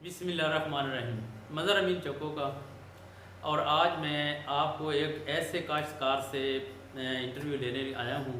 बिस्मिल्लाहिर्रहमानिर्रहीम। मज़हर अमीन चौको का। और आज मैं आपको एक ऐसे काश्तकार से इंटरव्यू लेने आया हूँ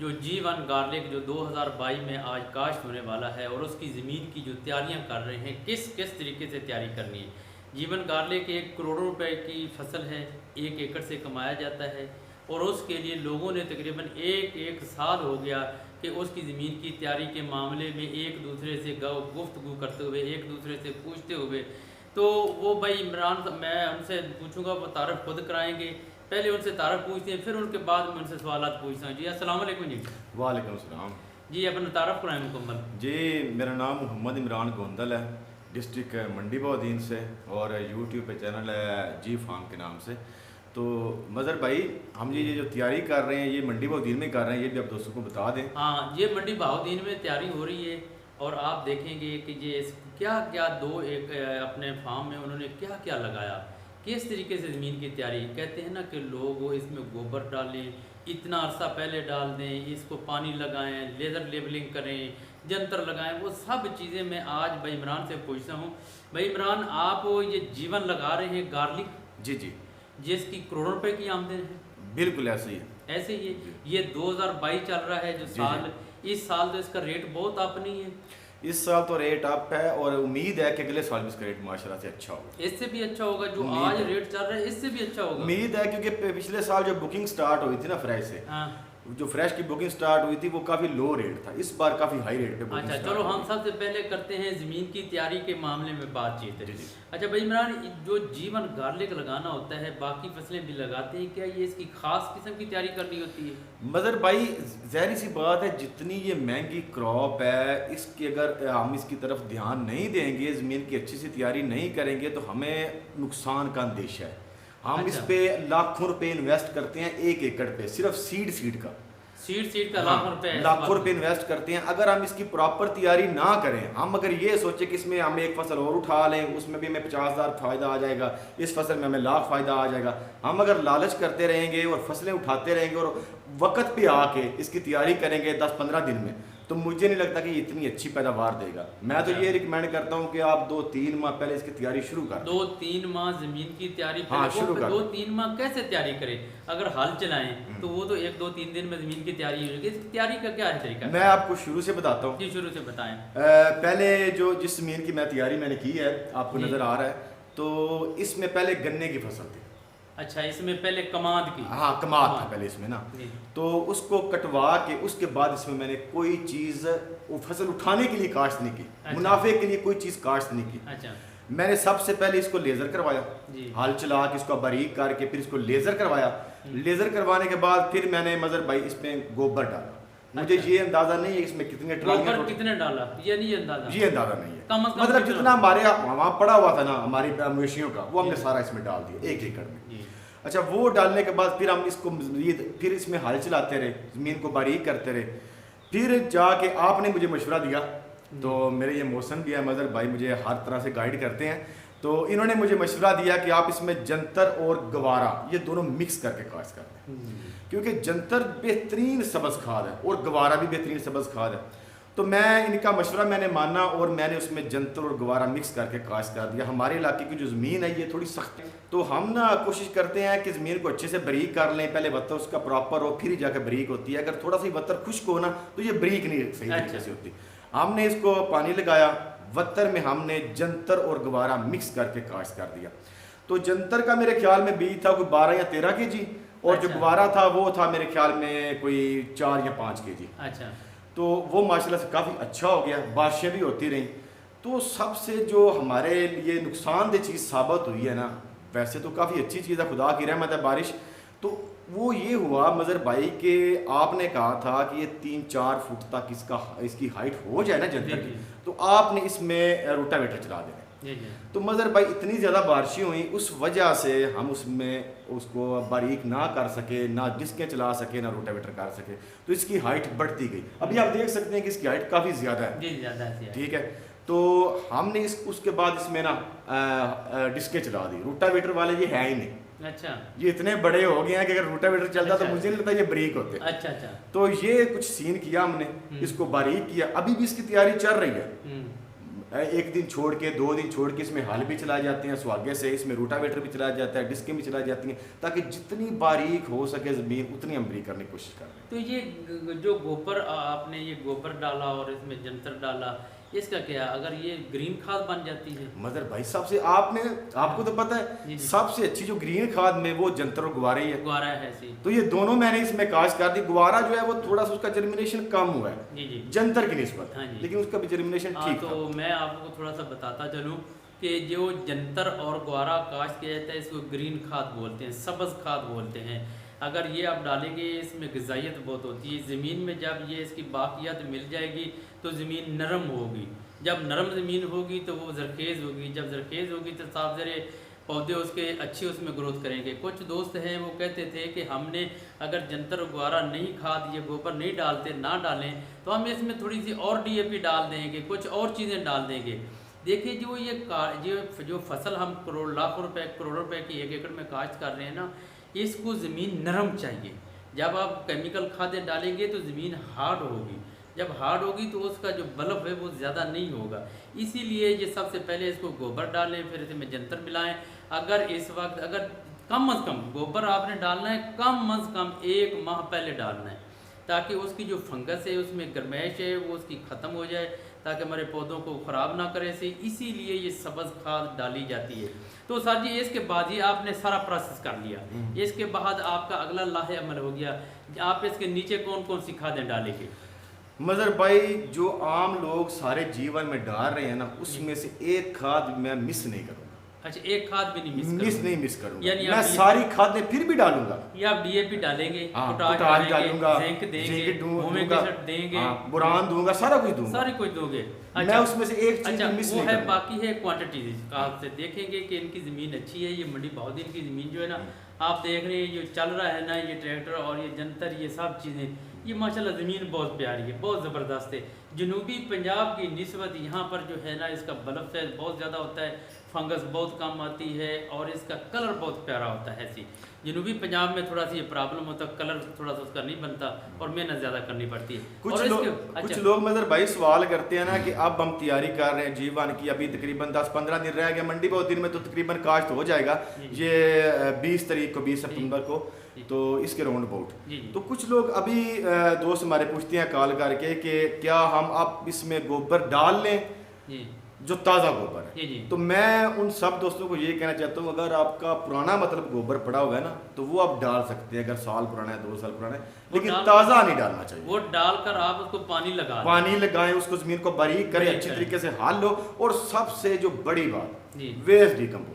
जो G1 गार्लिक जो 2022 में आज काश्त होने वाला है और उसकी ज़मीन की जो तैयारियाँ कर रहे हैं किस किस तरीके से तैयारी करनी है। G1 गार्लिक 1 करोड़ रुपए की फसल है, 1 एकड़ से कमाया जाता है और उसके लिए लोगों ने तकरीबन एक साल हो गया कि उसकी ज़मीन की तैयारी के मामले में एक दूसरे से गुफ्तगू करते हुए, एक दूसरे से पूछते हुए, तो वो भाई इमरान, मैं उनसे पूछूंगा, वो तारफ़ खुद कराएंगे। पहले उनसे तारफ़ पूछते हैं, फिर उनके बाद मैं उनसे सवालात पूछता हूँ। जी अस्सलाम वालेकुम। जी वालेकुम सलाम। जी, अपना तारफ़ कराएं मुकम्मल। जी, मेरा नाम मोहम्मद इमरान गोंदल है, डिस्ट्रिक्ट मंडी बहाउद्दीन से, और यूट्यूब पे चैनल है जी फार्म के नाम से। तो मज़हर भाई, हम ये जो तैयारी कर रहे हैं ये मंडी बहाउद्दीन में कर रहे हैं, ये भी आप दोस्तों को बता दें। हाँ, ये मंडी बहाउद्दीन में तैयारी हो रही है और आप देखेंगे कि ये क्या क्या एक अपने फार्म में उन्होंने क्या क्या लगाया, किस तरीके से ज़मीन की तैयारी। कहते हैं ना कि लोग वो इसमें गोबर डालें, इतना अरसा पहले डाल दें, इसको पानी लगाएं, लेज़र लेबलिंग करें, जंतर लगाएं, वो सब चीज़ें मैं आज भाई इमरान से पूछता हूँ। भाई इमरान, आप ये जीवन लगा रहे हैं गार्लिक, जी जी, जिसकी करोड़ों रुपए की आमदन है। बिल्कुल ऐसे ही है। ऐसे ही ये 2022 चल रहा है जो साल, इस साल तो इसका रेट बहुत अप नहीं है। इस साल तो रेट अप है और उम्मीद है कि अगले साल भी इसका रेट माशाल्लाह से अच्छा होगा। इससे भी अच्छा होगा, जो आज रेट चल रहा है इससे भी अच्छा होगा। उम्मीद है, क्योंकि पिछले साल जो बुकिंग स्टार्ट हुई थी ना फ्रेश से, हाँ, जो फ्रेश की बुकिंग स्टार्ट हुई थी वो काफ़ी लो रेट था, इस बार काफ़ी हाई रेट पे बुकिंग अच्छा चलो हम सबसे पहले करते हैं ज़मीन की तैयारी के मामले में बातचीत है। अच्छा भाई इमरान, जो जीवन गार्लिक लगाना होता है, बाकी फसलें भी लगाते हैं, क्या ये इसकी खास किस्म की तैयारी करनी होती है? मज़हर भाई, ज़ाहिर सी बात है, जितनी ये महंगी क्रॉप है, इसकी अगर हम इसकी तरफ ध्यान नहीं देंगे, ज़मीन की अच्छी सी तैयारी नहीं करेंगे तो हमें नुकसान का अंदेशा है। हम इस पे लाखों रुपए इन्वेस्ट करते हैं 1 एकड़ पे, सिर्फ सीड का सीड का लाखों रुपए इन्वेस्ट करते हैं। अगर हम इसकी प्रॉपर तैयारी ना करें, हम अगर ये सोचे कि इसमें हम एक फसल और उठा लें, उसमें भी हमें 50,000 फ़ायदा आ जाएगा, इस फसल में हमें लाख फ़ायदा आ जाएगा, हम अगर लालच करते रहेंगे और फसलें उठाते रहेंगे और वक्त पे आके इसकी तैयारी करेंगे 10-15 दिन में, तो मुझे नहीं लगता कि ये इतनी अच्छी पैदावार देगा। मैं तो ये रिकमेंड करता हूँ कि आप 2-3 माह पहले इसकी तैयारी शुरू कर। 2-3 माह ज़मीन की तैयारी, हाँ, शुरू कर। 2-3 माह कैसे तैयारी करें? अगर हल चलाएं तो वो तो 1-2-3 दिन में ज़मीन की तैयारी हो जाएगी। इसकी तैयारी का क्या है तरीका? मैं आपको शुरू से बताता हूँ। जी, शुरू से बताएं। पहले जो जिस ज़मीन की मैं तैयारी मैंने की है, आपको नज़र आ रहा है, तो इसमें पहले गन्ने की फसल थी। अच्छा, इसमें पहले कमाद की? हाँ, कमाद था पहले इसमें ना, तो उसको कटवा के उसके बाद इसमें मैंने कोई चीज़ वो फसल उठाने के लिए काश्त नहीं की। अच्छा। मुनाफे के लिए कोई चीज़ काश्त नहीं की। अच्छा। मैंने सबसे पहले इसको लेज़र करवाया, हल चला के इसको बारीक करके फिर इसको लेज़र करवाया। लेज़र करवाने के बाद फिर मैंने मज़हर भाई इसमें गोबर डाला। मुझे ये अंदाजा नहीं है इसमें कितने ट्रालियां कितने डाला, ये नहीं अंदाजा, ये अंदाजा नहीं है। मतलब जितना हमारे वहाँ पड़ा हुआ था ना हमारी मवेशियों का, वो हमने सारा इसमें डाल दिया 1 एकड़ में। अच्छा, वो डालने के बाद फिर हम इसको फिर इसमें हल चलाते रहे, ज़मीन को बारीक करते रहे। फिर जाके आपने मुझे मशवरा दिया, तो मेरे ये मौसम भी है, मज़हर भाई मुझे हर तरह से गाइड करते हैं, तो इन्होंने मुझे मशवरा दिया कि आप इसमें जंतर और गवारा ये दोनों मिक्स करके काश्त कर दें, क्योंकि जंतर बेहतरीन सब्ज़ खाद है और गवारा भी बेहतरीन सब्ज़ खाद है। तो मैं इनका मशवरा मैंने माना और मैंने उसमें जंतर और गवारा मिक्स करके काश्त कर दिया। हमारे इलाके की जो ज़मीन है ये थोड़ी सख्त है, तो हम ना कोशिश करते हैं कि ज़मीन को अच्छे से बारीक कर लें, पहले वत्तर उसका प्रॉपर हो फिर ही जाकर बारीक होती है। अगर थोड़ा सा वत्तर खुश्क हो ना तो ये बारीक नहीं सही तरीके से होती। हमने इसको पानी लगाया, वत्तर में हमने जंतर और गवारा मिक्स करके काश्त कर दिया। तो जंतर का मेरे ख्याल में बीज था कोई 12 या 13 kg, और जो गवारा था वो था मेरे ख्याल में कोई 4 या 5 kg। अच्छा, तो वो माशाल्लाह से काफ़ी अच्छा हो गया, बारिशें भी होती रहीं। तो सबसे जो हमारे लिए नुकसानदेह चीज़ साबित हुई है ना, वैसे तो काफ़ी अच्छी चीज़ है, खुदा की रहमत है बारिश, तो वो ये हुआ मज़हर भाई के आपने कहा था कि ये 3-4 फुट तक इसकी हाइट हो जाए ना जंतर की, तो आपने इसमें रोटावेटर चला देना। तो मज़हर भाई इतनी ज़्यादा बारिशें हुई, उस वजह से हम उसमें उसको बारीक ना कर सके, ना डिस्कें चला सके, ना रोटावेटर कर सके, तो इसकी हाइट बढ़ती गई। अभी आप देख सकते हैं कि इसकी हाइट काफ़ी ज़्यादा है। ठीक है, तो हमने उसके बाद इसमें ना डिस्कें चला दी। रोटावेटर वाले ये है ही नहीं। अच्छा, ये इतने बड़े हो गए हैं कि अगर रोटावेटर चलता अच्छा, तो मुझे नहीं लगता ये बारीक होते। अच्छा अच्छा, तो ये कुछ सीन किया हमने, इसको बारीक किया, अभी भी इसकी तैयारी चल रही है। एक दिन छोड़ के 2 दिन छोड़ के इसमें हल भी चला जाते हैं सुहागे से, इसमें रोटावेटर भी चला जाता है, डिस्कें भी चला जाती हैं, ताकि जितनी बारीक हो सके ज़मीन उतनी हम बारीक करने की कोशिश कर रहे हैं। तो ये जो गोबर आपने ये गोबर डाला और इसमें जंतर डाला, इसका क्या, अगर ये ग्रीन खाद बन जाती है? मगर भाई साहब से आपको तो पता है सबसे अच्छी जो ग्रीन खाद में वो जंतर और गुवारा ही है। गुवारा है सी। तो ये दोनों मैंने इसमें काश कर दी। गुवारा जो है वो थोड़ा सा उसका जर्मिनेशन कम हुआ है जी जी जंतर की निस्बत, हाँ जी, लेकिन उसका भी जर्मिनेशन ठीक था। तो मैं आपको थोड़ा सा बताता चलूँ कि जो जंतर और गुवारा काश्त किया जाता है इसको ग्रीन खाद बोलते हैं, सब्ज़ खाद बोलते हैं। अगर ये आप डालेंगे इसमें ग़िज़ाइयत बहुत होती है ज़मीन में, जब ये इसकी बाक़ियत मिल जाएगी तो ज़मीन नरम होगी, जब नरम ज़मीन होगी तो वो ज़रखेज़ होगी, जब ज़रखेज़ होगी तो साफ ज़रे पौधे उसके अच्छे उसमें ग्रोथ करेंगे। कुछ दोस्त हैं वो कहते थे कि हमने अगर जंतर गुवारा नहीं खाद ये गोबर नहीं डालते ना डालें तो हम इसमें थोड़ी सी और DAP डाल देंगे, कुछ और चीज़ें डाल देंगे। देखिए जो फसल हम लाखों रुपए करोड़ों रुपए की 1 एकड़ में काश्त कर रहे हैं ना, इसको ज़मीन नरम चाहिए। जब आप केमिकल खादें डालेंगे तो ज़मीन हार्ड होगी, जब हार्ड होगी तो उसका जो बल्ब है वो ज़्यादा नहीं होगा। इसीलिए ये सबसे पहले इसको गोबर डालें, फिर इसमें जंतर मिलाएं। अगर इस वक्त अगर कम अज़ कम गोबर आपने डालना है, कम अज़ कम 1 माह पहले डालना है, ताकि उसकी जो फंगस है उसमें गर्माइश है वो उसकी ख़त्म हो जाए, ताकि हमारे पौधों को ख़राब ना करे से। इसीलिए ये सब्ज़ खाद डाली जाती है। तो सर जी इसके बाद ये आपने सारा प्रोसेस कर लिया, इसके बाद आपका अगला लाहे अमल हो गया, आप इसके नीचे कौन कौन सी खादें डालेंगे? मज़र भाई जो आम लोग सारे जीवन में डाल रहे हैं ना, उसमें से एक खाद मैं मिस नहीं करूँगा। अच्छा, एक खाद भी नहीं मिस करूँगा, यानी मैं सारी खादें फिर भी डालूंगा। या आप DAP डालेंगे, पोटाश डालूंगा, जिंक देंगे, देंगे, बोरान दूंगा, सारा कुछ दूंगा, सारी कुछ दोगे। अच्छा, मैं उसमें से एक चीज मिस नहीं है, बाकी है क्वांटिटी का से देखेंगे कि इनकी ज़मीन अच्छी है। ये मंडी बहुत दिन की ज़मीन जो है ना, आप देख रहे हैं जो चल रहा है ना, ये ट्रैक्टर और ये जंतर ये सब चीज़ें, ये माशाल्लाह ज़मीन बहुत प्यारी है, बहुत ज़बरदस्त है। जनूबी पंजाब की निस्बत यहाँ पर जो है ना, इसका बल्ब साइज बहुत ज़्यादा होता है, फंगस बहुत कम आती है और इसका कलर बहुत प्यारा होता है। ऐसी जनूबी पंजाब में थोड़ा सा ये प्रॉब्लम होता है, कलर थोड़ा सा उसका नहीं बनता और मेहनत ज़्यादा करनी पड़ती है। कुछ लोग मतलब भाई सवाल करते हैं ना कि अब हम तैयारी कर रहे हैं जीवन की, अभी तकरीबन 10-15 दिन रह गए, मंडी बहुत दिन में तो तकरीबन काश्त हो जाएगा, ये 20 तारीख को 20 सितंबर को, तो इसके राउंड अबाउट। तो कुछ लोग अभी दोस्त हमारे पूछते हैं कॉल करके कि क्या हम अब इसमें गोबर डाल लें जो ताज़ा गोबर है। तो मैं उन सब दोस्तों को ये कहना चाहता हूँ, अगर आपका पुराना मतलब गोबर पड़ा हुआ है ना, तो वो आप डाल सकते हैं, अगर साल पुराना है 2 साल पुराना है, लेकिन ताज़ा नहीं डालना चाहिए। वो डालकर आप उसको पानी लगाएं, उसको ज़मीन को बारीक करें, अच्छी तरीके से हाल लो, और सबसे जो बड़ी बात वेस्ट डिकम्पोजर,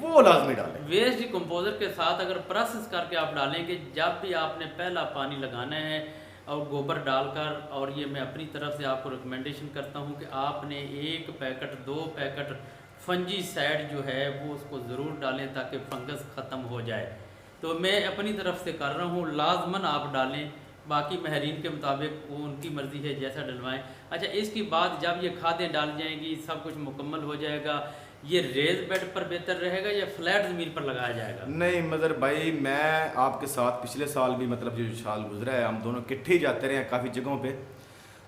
वो लाजमी डालें। वेस्ट डिकम्पोजर के साथ अगर प्रोसेस करके आप डालेंगे, जब भी आपने पहला पानी लगाना है और गोबर डालकर, और ये मैं अपनी तरफ से आपको रिकमेंडेशन करता हूँ कि आपने 1 पैकेट 2 पैकेट फंजीसाइड जो है वो उसको ज़रूर डालें ताकि फंगस ख़त्म हो जाए। तो मैं अपनी तरफ से कर रहा हूँ, लाजमन आप डालें, बाकी महरीन के मुताबिक वो उनकी मर्ज़ी है जैसा डलवाएं। अच्छा, इसके बाद जब ये खादें डाल जाएंगी, सब कुछ मुकम्मल हो जाएगा, ये रेज बेड पर बेहतर रहेगा या फ्लैट ज़मीन पर लगाया जाएगा? नहीं मज़र भाई, मैं आपके साथ पिछले साल भी मतलब जो साल गुजरा है, हम दोनों इकट्ठे ही जाते रहे हैं काफ़ी जगहों पे।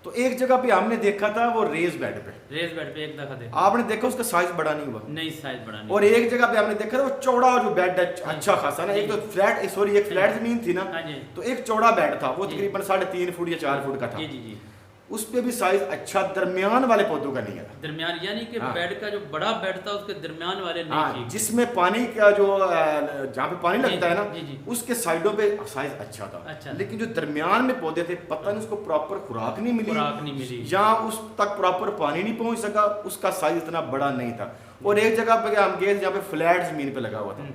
तो एक जगह पे हमने देखा था वो रेज बेड पे एक दफ़ा देखा, आपने देखा उसका साइज बड़ा नहीं हुआ, नहीं साइज बड़ा नहीं। और एक जगह पे हमने देखा था वो चौड़ा जो बेड है अच्छा खासा ना, एक तो एक फ्लैट ज़मीन थी ना, तो एक चौड़ा बेड था, वो तकरीबन 3.5 फुट या 4 फुट का था। उस पे भी साइज अच्छा दरमियान वाले पौधों का नहीं है, दरमियान यानी कि बेड का जो बड़ा बेड था उसके दरमियान वाले नहीं, जिसमें पानी का जो जहाँ पे पानी लगता है ना, उसके साइडों पे साइज अच्छा था, लेकिन जो दरमियान में पौधे थे, पता नहीं उसको प्रॉपर खुराक नहीं मिली या उस तक प्रॉपर पानी नहीं पहुंच सका, उसका साइज इतना बड़ा नहीं था। और एक जगह पे हम गए जहाँ पे फ्लैट जमीन पे लगा हुआ था,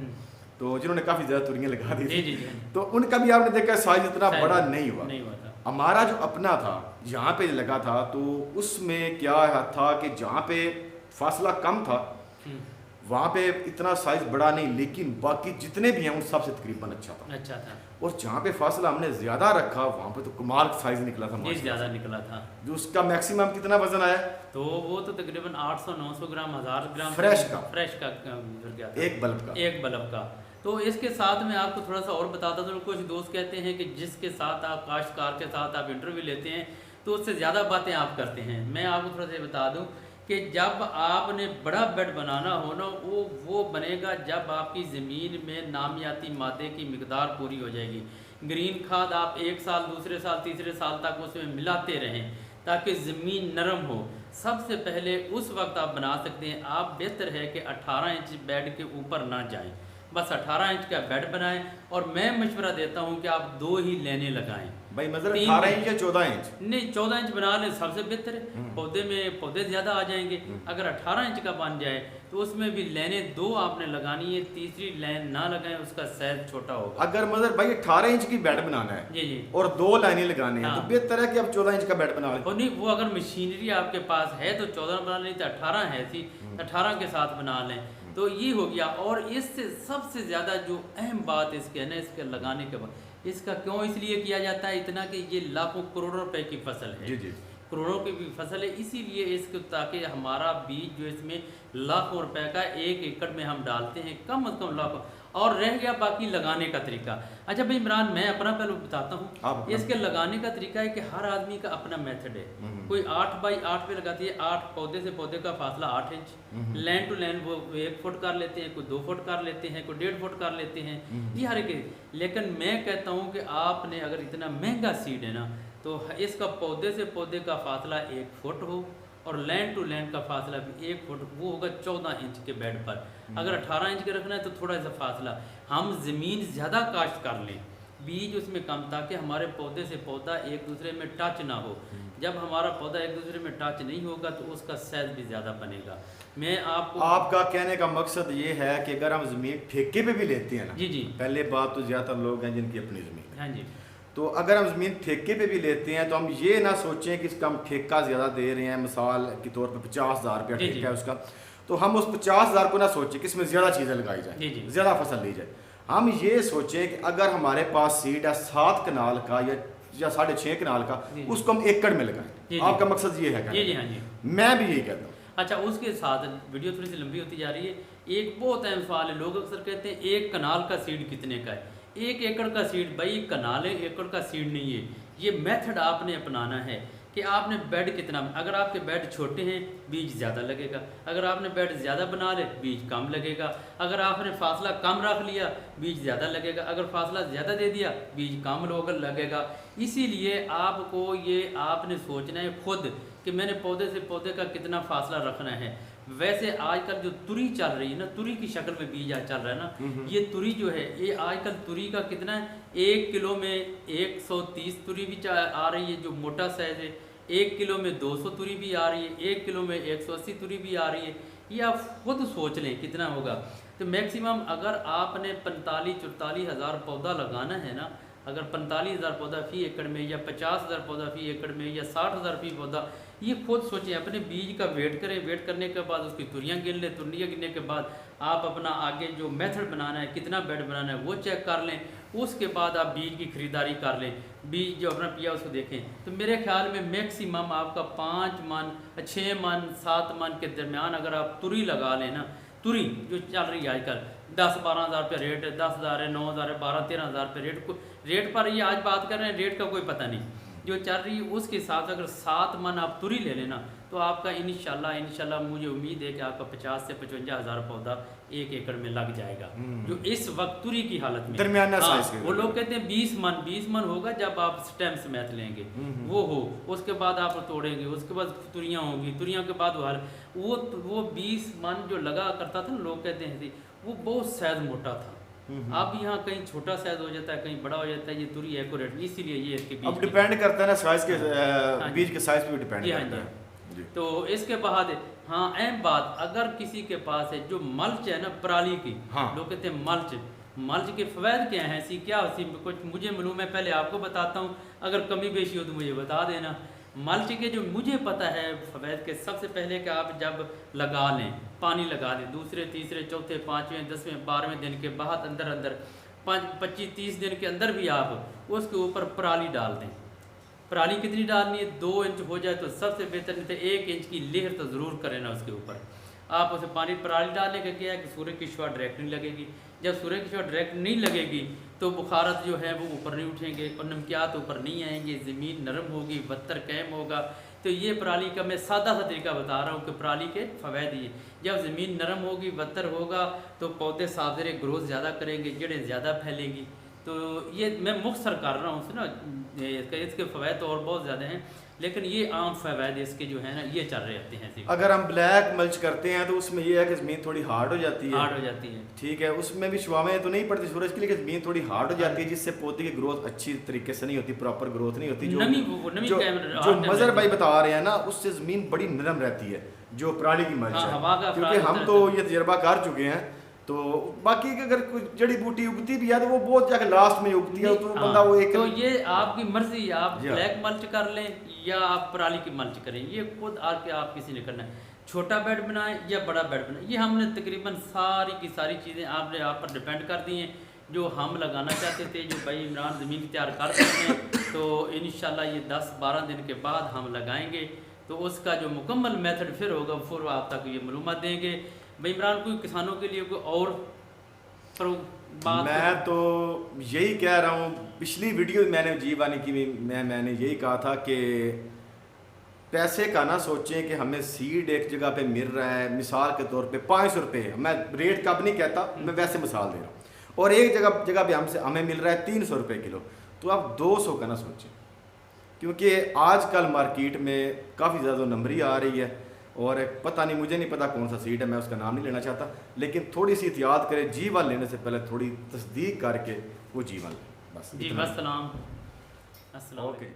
तो जिन्होंने काफी ज्यादा तुरियां लगा दी थी, तो उनका भी आपने देखा साइज इतना बड़ा नहीं हुआ। हमारा जो अपना था जहाँ पे लगा था, तो उसमें क्या था कि जहाँ पे फासला कम था वहाँ पे इतना साइज बड़ा नहीं, लेकिन बाकी जितने भी हैं उन सब से तकरीबन अच्छा था। और जहाँ पे फासला हमने ज़्यादा रखा वहाँ पे तो कमाल साइज निकला था, ज़्यादा निकला था। जो उसका मैक्सिमम कितना वजन आया, तो वो तो तकरीबन 800-900 ग्राम 1000 ग्राम फ्रेश का एक बल्ब का। तो इसके साथ मैं आपको थोड़ा सा और बताता हूँ, कुछ दोस्त कहते हैं कि जिसके साथ आप काश्तकार के साथ आप इंटरव्यू लेते हैं तो उससे ज़्यादा बातें आप करते हैं। मैं आपको थोड़ा सा बता दूं कि कि जब आपने बड़ा बेड बनाना हो ना वो बनेगा जब आपकी ज़मीन में नामियाती मादे की मिकदार पूरी हो जाएगी। ग्रीन खाद आप एक साल, दूसरे साल, तीसरे साल तक उसमें मिलाते रहें ताकि ज़मीन नरम हो। सबसे पहले उस वक्त आप बना सकते हैं। आप बेहतर है कि 18 इंच बेड के ऊपर ना जाएं, बस 18 इंच का बेड बनाएं। और मैं मशवरा देता हूं कि आप 2 ही लेने लगाएं। भाई मतलब 18 इंच या 14 इंच? नहीं, 14 इंच बना लें, सबसे बेहतर है। पौधे ज़्यादा आ जाएंगे। अगर 18 इंच का बन जाए तो उसमें भी लेने 2 आपने लगानी है, तीसरी लाइन ना लगाएं, उसका साइज छोटा होगा। अगर मतलब भाई 18 इंच की बेड बनाना है जी जी और 2 लाइनें लगाने हैं, हाँ। तो बेहतर है कि आप 14 इंच का बेड बना लें। और नहीं, वो अगर मशीनरी आपके पास है तो 14 बना लें, तो 18 है थी, 18 के साथ बना लें, तो ये हो गया। और इससे सबसे ज़्यादा जो अहम बात इसके है ना, इसके लगाने के बाद इसका क्यों इसलिए किया जाता है इतना कि ये लाखों करोड़ों रुपए की फसल है। जी जी, करोड़ों की भी फसल है, इसीलिए इसको ताकि हमारा बीज जो इसमें लाखों रुपए का 1 एकड़ में हम डालते हैं, कम से कम लाखों। और रह गया बाकी लगाने का तरीका। अच्छा भाई इमरान, मैं अपना पहले बताता हूँ। इसके लगाने का तरीका है कि हर आदमी का अपना मेथड है। कोई 8 बाई 8 पे लगाती है, 8 पौधे से पौधे का फासला 8 इंच, लैंड टू लैंड वो 1 फुट कर लेते हैं, कोई 2 फुट कर लेते हैं, कोई 1.5 फुट कर लेते हैं, ये हर एक। लेकिन मैं कहता हूँ कि आपने अगर इतना महंगा सीड है ना, तो इसका पौधे से पौधे का फासला 1 फुट हो और लैंड टू लैंड का फासला भी 1 फुट, वो होगा 14 इंच के बेड पर। अगर 18 इंच के रखना है तो थोड़ा सा फासला, हम ज़मीन ज़्यादा काश्त कर लें, बीज उसमें कम, ताकि हमारे पौधे से पौधा एक दूसरे में टच ना हो। जब हमारा पौधा एक दूसरे में टच नहीं होगा तो उसका साइज भी ज़्यादा बनेगा। मैं आपका कहने का मकसद ये है कि अगर हम ज़मीन ठेके पे भी लेते हैं ना, जी जी, पहले बात तो ज़्यादातर लोग हैं जिनकी अपनी ज़मीन, हाँ जी, तो अगर हम ज़मीन ठेके पे भी लेते हैं तो हम ये ना सोचें कि इसका हम ठेका ज़्यादा दे रहे हैं, मिसाल के तौर पे 50,000 रुपया ठेका है उसका, तो हम उस 50,000 को ना सोचें कि इसमें ज़्यादा चीज़ें लगाई जाए, ज़्यादा फसल ली जाए। हम ये सोचें कि अगर हमारे पास सीड है 7 कनाल का या 6.5 कनाल का, उसको हम एकड़ में लगाएं। आपका मकसद ये है? जी जी, हाँ जी, मैं भी यही कहता हूँ। अच्छा, उसके साथ वीडियो थोड़ी सी लंबी होती जा रही है। एक बहुत अहम सवाल है, लोग अक्सर कहते हैं 1 कनाल का सीड कितने का है? 1 एकड़ का सीड, भाई कनाल एकड़ का सीड नहीं है। ये मेथड आपने अपनाना है कि आपने बेड कितना, अगर आपके बेड छोटे हैं बीज ज़्यादा लगेगा, अगर आपने बेड ज़्यादा बना ले बीज कम लगेगा, अगर आपने फासला कम रख लिया बीज ज़्यादा लगेगा, अगर फासला ज़्यादा दे दिया बीज कम लगेगा। इसीलिए आपको ये आपने सोचना है खुद कि मैंने पौधे से पौधे का कितना फासला रखना है। वैसे आजकल जो तुरी चल रही है ना, तुरी की शक्ल में बीज आज चल रहा है ना, ये तुरी जो है, ये आजकल तुरी का कितना है, 1 किलो में 130 तुरी भी आ रही है जो मोटा साइज है, 1 किलो में 200 तुरी भी आ रही है, 1 किलो में 180 तुरी भी आ रही है। ये आप खुद सोच लें कितना होगा। तो मैक्सिमम अगर आपने 45-44 हज़ार पौधा लगाना है ना, अगर 45,000 पौधा फी एकड़ में या 50,000 पौधा फी एकड़ में या 60,000 फी पौधा, ये खुद सोचें। अपने बीज का वेट करें, वेट करने के बाद उसकी तुरियाँ गिन लें, तुरियाँ गिनने के बाद आप अपना आगे जो मेथड बनाना है, कितना बेड बनाना है वो चेक कर लें। उसके बाद आप बीज की खरीदारी कर लें, बीज जो अपना पिया उसको देखें। तो मेरे ख्याल में मैक्सिमम आपका 5 मन, 6 मन, 7 मन के दरमियान अगर आप तुरी लगा लें ना, तुरी जो चल रही है आजकल 10-12 हज़ार रुपये रेट है, 10,000 है, 9,000 है, 12-13 हज़ार रुपये रेट पर ये आज बात कर रहे हैं, रेट का कोई पता नहीं जो चल रही है। उसके साथ अगर 7 मन आप तुरी ले लेना तो आपका इंशाल्लाह मुझे उम्मीद है कि आपका 50 से 55 हज़ार पौधा 1 एकड़ में लग जाएगा, जो इस वक्त तुरी की हालत में दरमियाना साइज के। वो लोग कहते हैं 20 मन होगा जब आप स्टेम समेत लेंगे, वो हो, उसके बाद आप तोड़ेंगे, उसके बाद तुरियाँ होंगी, तुरियाँ के बाद वो 20 मन जो लगा करता था ना, लोग कहते हैं वो बहुत साइज मोटा था। अब यहाँ कहीं छोटा साइज हो जाता है, कहीं बड़ा हो जाता है, ये तुरी एक्यूरेट, इसीलिए ये इसके बीज अब डिपेंड करता है ना साइज के, बीज के साइज पे डिपेंड करता है। तो इसके बाद हाँ, अहम बात, अगर किसी के पास है जो मल्च है ना पराली की, लोग कहते हैं मल्च के फ़वायद क्या हैं, ऐसी क्या कुछ मुझे मालूम है, पहले आपको बताता हूँ, अगर कमी बेशी हो तो मुझे बता देना। मल्च के जो मुझे पता है फ़वायद के, सबसे पहले कि आप जब लगा लें, पानी लगा लें, दूसरे तीसरे चौथे 5वें 10वें 12वें दिन के बाद अंदर 25-30 दिन के अंदर भी आप उसके ऊपर पराली डाल दें। पराली कितनी डालनी है? 2 इंच हो जाए तो सबसे बेहतर, नहीं तो 1 इंच की लेहर तो ज़रूर करें ना उसके ऊपर। आप उसे पानी पराली डालने का क्या है कि सूर्य की शुआ डायरेक्ट नहीं लगेगी। जब सूर्य की शुआ डायरेक्ट नहीं लगेगी तो बुखारत जो है वो ऊपर नहीं उठेंगे और नमकियात ऊपर नहीं आएंगे, ज़मीन नरम होगी, बत्तर कैम होगा। तो ये पराली का मैं सादा सा तरीका बता रहा हूँ कि पराली के फ़वायद ये, जब ज़मीन नरम होगी, बदतर होगा, तो पौधे सादरे ग्रोथ ज़्यादा करेंगे, जड़ें ज़्यादा फैलेंगी। तो ये मैं मुख्तसर कर रहा हूँ ना, इसके फ़वायद तो और बहुत ज़्यादा हैं, लेकिन ये आम फ़वायद इसके जो है ना ये चल रहे होते हैं। अगर हम ब्लैक मल्च करते हैं तो उसमें ये है कि ज़मीन थोड़ी हार्ड हो जाती है, हार्ड हो जाती है, ठीक है, उसमें भी शुआएं तो नहीं पड़ती सूरज की, लेकिन ज़मीन थोड़ी हार्ड हो जाती है, जिससे पौधे की ग्रोथ अच्छी तरीके से नहीं होती, प्रॉपर ग्रोथ नहीं होती। जो मजर भाई बता रहे हैं ना, उससे ज़मीन बड़ी नरम रहती है जो पराली की मल्च है, क्योंकि हम तो ये तजर्बा कर चुके हैं। तो बाकी अगर कोई जड़ी बूटी उगती भी है तो वो बहुत जाकर लास्ट में उगती है, तो बंदा वो एक, तो ये आपकी मर्जी, आप ब्लैक मल्च कर लें या आप पराली की मल्च करें, ये खुद आके आप किसी ने करना है। छोटा बेड बनाएं या बड़ा बेड बनाएं, ये हमने तकरीबन सारी की सारी चीज़ें आपने आप पर डिपेंड कर दी हैं जो हम लगाना चाहते थे। जो भाई इमरान ज़मीन तैयार कर सकते हैं, तो इंशाल्लाह ये 10-12 दिन के बाद हम लगाएंगे, तो उसका जो मुकम्मल मेथड फिर होगा फिर आप तक ये मालूमात देंगे। भाई इमरान, कोई किसानों के लिए कोई और बात? मैं तो यही कह रहा हूँ, पिछली वीडियो मैंने जीवानी की मैंने यही कहा था कि पैसे का ना सोचें कि हमें सीड एक जगह पे मिल रहा है, मिसाल के तौर पे 500 रुपये है, मैं रेट का भी नहीं कहता, मैं वैसे मिसाल दे रहा हूँ, और एक जगह पे हमें मिल रहा है 300 रुपये किलो, तो आप 200 का ना सोचें, क्योंकि आजकल मार्केट में काफ़ी ज़्यादा नंबरी आ रही है, और पता नहीं, मुझे नहीं पता कौन सा सीड है, मैं उसका नाम नहीं लेना चाहता, लेकिन थोड़ी सी एहतियात करें, जीवन लेने से पहले थोड़ी तस्दीक करके वो जीवन लें, बस। जी, अस्सलाम। ओके।